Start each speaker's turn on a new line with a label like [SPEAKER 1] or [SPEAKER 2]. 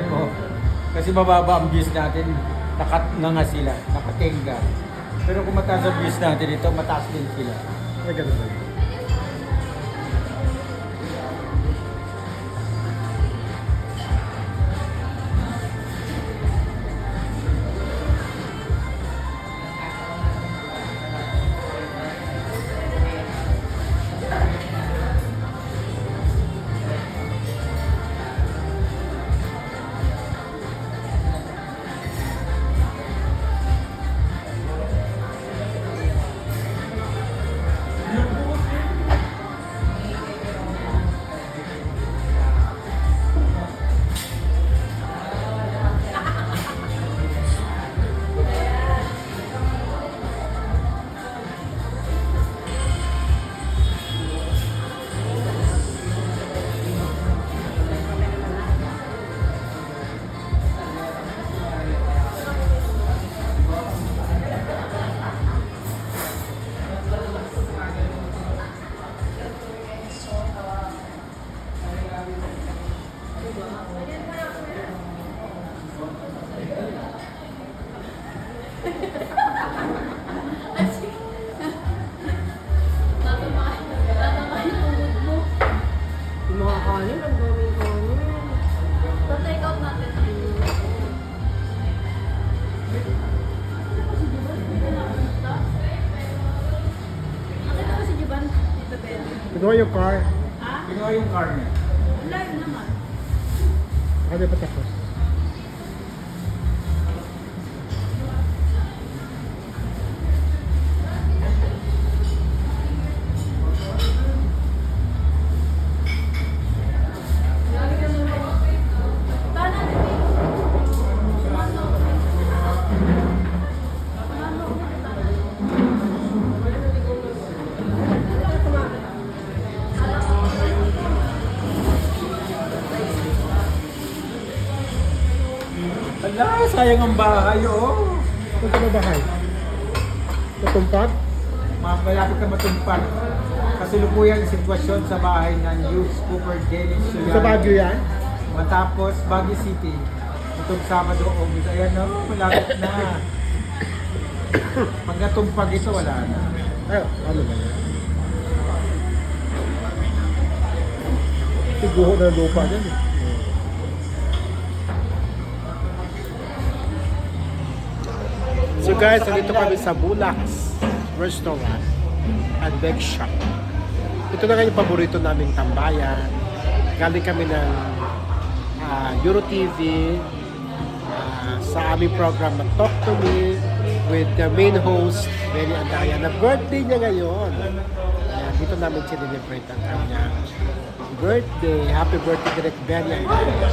[SPEAKER 1] tingnan mo. Kasi mababa ang views natin, nga sila, nakatenga. Pero kung mataas ang views natin ito, mataas din sila.
[SPEAKER 2] Ay, ganun ba?
[SPEAKER 3] Yung mga kanin, ang daming kanin.
[SPEAKER 4] Pa-take out natin. Nakita ko si Juban, Tita Ben.
[SPEAKER 2] Kinuha yung car.
[SPEAKER 4] Ha?
[SPEAKER 1] Kinuha yung car niya.
[SPEAKER 4] Live naman.
[SPEAKER 2] Ano pa tapos?
[SPEAKER 1] Ala, sayang ang bahay, oh.
[SPEAKER 2] Saan ka na bahay? Natumpat?
[SPEAKER 1] Malapit na matumpag. Kasalukuyan ang sitwasyon sa bahay ng Hughes Cooper Dennis Suyan.
[SPEAKER 2] Sa Baguio yan?
[SPEAKER 1] Matapos Baguio City. Itong Sabado o August. Ayan na, malapit na. Pag natumpag ito, wala na.
[SPEAKER 2] Ay, ano ba yan? Siguro na lupa dyan eh. So guys, nandito kami sa Bulax Restaurant and Bake Shop. Ito na nga yung paborito naming tambayan. Galing kami ng Euro TV sa aming program na Talk to Me with the main host, Benny Andaya, na birthday niya ngayon. Dito namin sinilibrate ang kanyang birthday. Happy birthday, Direk Benny Andaya.